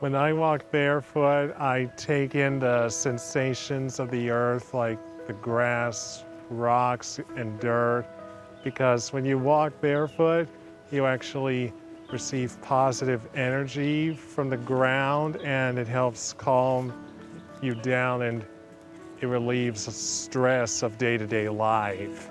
When I walk barefoot, I take in the sensations of the earth, like the grass, rocks, and dirt, because when you walk barefoot, you actually receive positive energy from the ground, and it helps calm you down, and it relieves the stress of day-to-day life.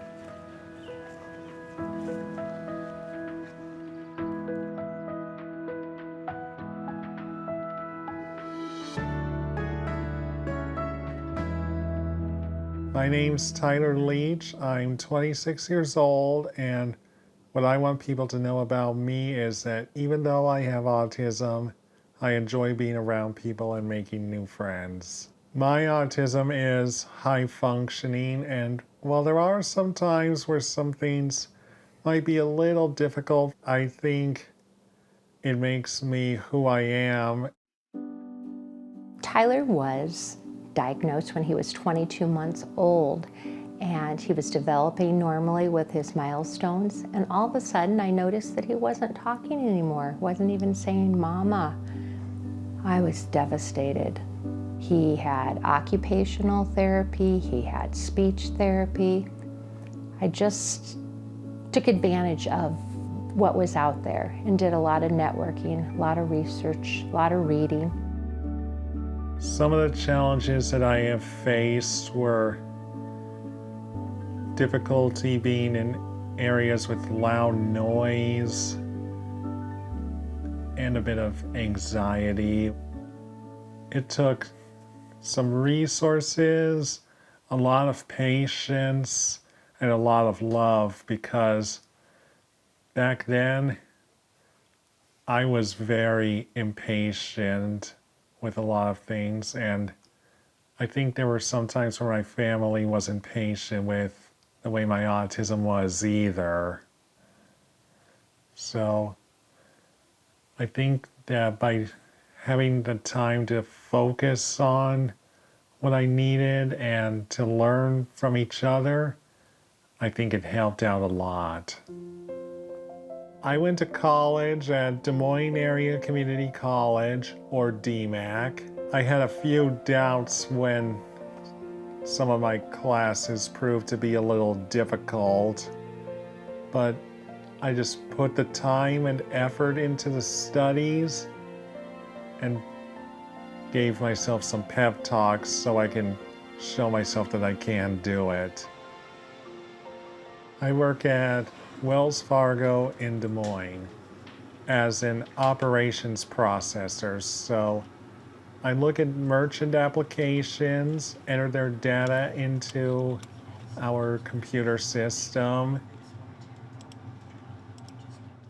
My name's Tyler Leach. I'm 26 years old, and what I want people to know about me is that even though I have autism, I enjoy being around people and making new friends. My autism is high functioning, and while there are some times where some things might be a little difficult, I think it makes me who I am. Tyler was diagnosed when he was 22 months old, and he was developing normally with his milestones, and all of a sudden I noticed that he wasn't talking anymore, wasn't even saying mama. I was devastated. He had occupational therapy, he had speech therapy. I just took advantage of what was out there and did a lot of networking, a lot of research, a lot of reading. Some of the challenges that I have faced were difficulty being in areas with loud noise and a bit of anxiety. It took some resources, a lot of patience, and a lot of love, because back then I was very impatient with a lot of things, and I think there were some times where my family wasn't patient with the way my autism was either. So I think that by having the time to focus on what I needed and to learn from each other, I think it helped out a lot. I went to college at Des Moines Area Community College, or DMAC. I had a few doubts when some of my classes proved to be a little difficult, but I just put the time and effort into the studies and gave myself some pep talks so I can show myself that I can do it. I work at Wells Fargo in Des Moines as an operations processor. So I look at merchant applications, enter their data into our computer system.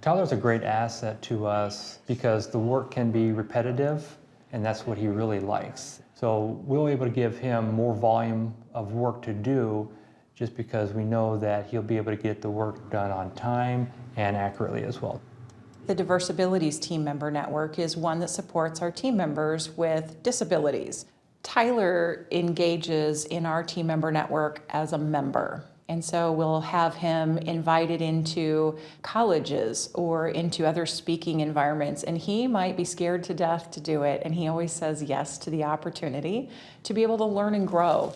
Tyler's a great asset to us because the work can be repetitive, and that's what he really likes. So we'll be able to give him more volume of work to do just because we know that he'll be able to get the work done on time and accurately as well. The Diverse Abilities Team Member Network is one that supports our team members with disabilities. Tyler engages in our team member network as a member. And so we'll have him invited into colleges or into other speaking environments, and he might be scared to death to do it, and he always says yes to the opportunity to be able to learn and grow.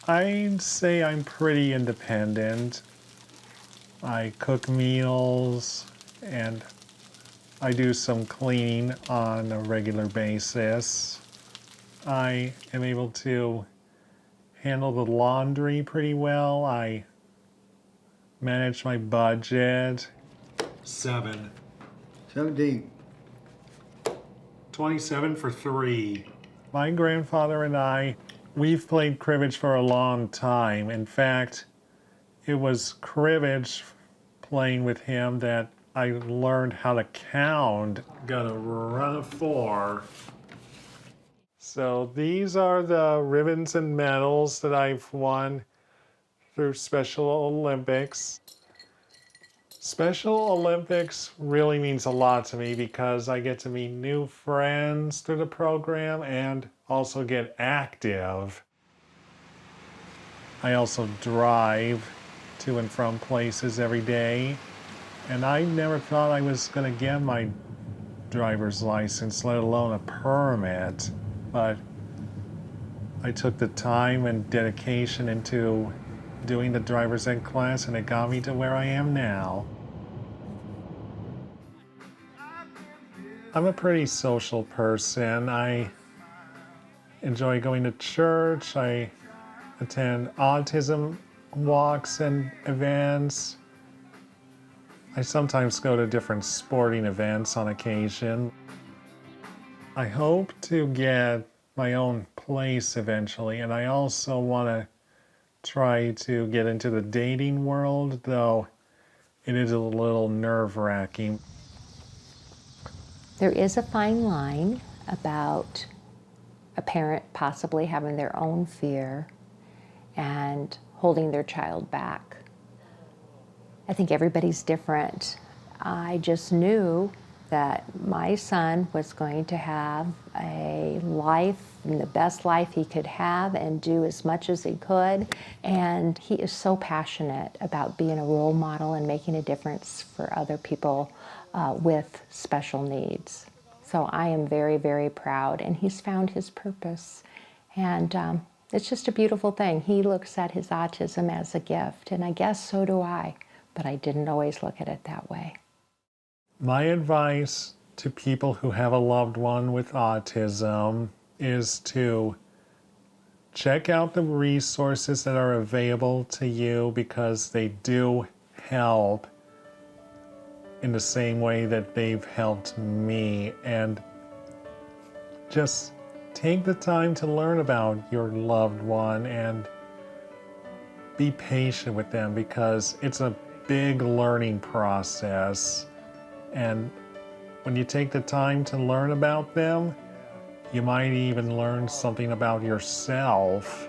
I'd say I'm pretty independent. I cook meals and I do some cleaning on a regular basis. I am able to handle the laundry pretty well. I manage my budget. 7. 17. 27 for 3. My grandfather and I, we've played cribbage for a long time. In fact, it was cribbage playing with him that I learned how to count. Gotta run a 4. So these are the ribbons and medals that I've won through Special Olympics. Special Olympics really means a lot to me because I get to meet new friends through the program and also get active. I also drive to and from places every day, and I never thought I was going to get my driver's license, let alone a permit. But I took the time and dedication into doing the driver's ed class, and it got me to where I am now. I'm a pretty social person. I enjoy going to church. I attend autism walks and events. I sometimes go to different sporting events on occasion. I hope to get my own place eventually, and I also want to try to get into the dating world, though it is a little nerve-wracking. There is a fine line about a parent possibly having their own fear and holding their child back. I think everybody's different. I just knew that my son was going to have a life, and the best life he could have, and do as much as he could. And he is so passionate about being a role model and making a difference for other people with special needs. So I am very, very proud, and he's found his purpose. And it's just a beautiful thing. He looks at his autism as a gift, and I guess so do I, but I didn't always look at it that way. My advice to people who have a loved one with autism is to check out the resources that are available to you, because they do help in the same way that they've helped me. And just take the time to learn about your loved one and be patient with them, because it's a big learning process. And when you take the time to learn about them, you might even learn something about yourself.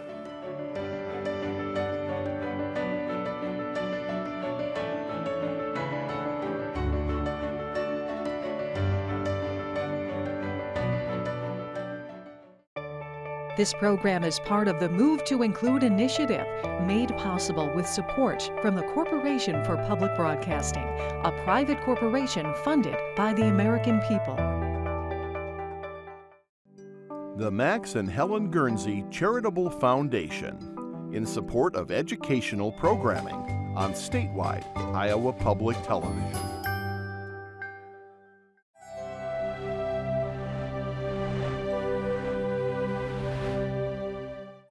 This program is part of the Move to Include initiative, made possible with support from the Corporation for Public Broadcasting, a private corporation funded by the American people. The Max and Helen Guernsey Charitable Foundation, in support of educational programming on statewide Iowa Public Television.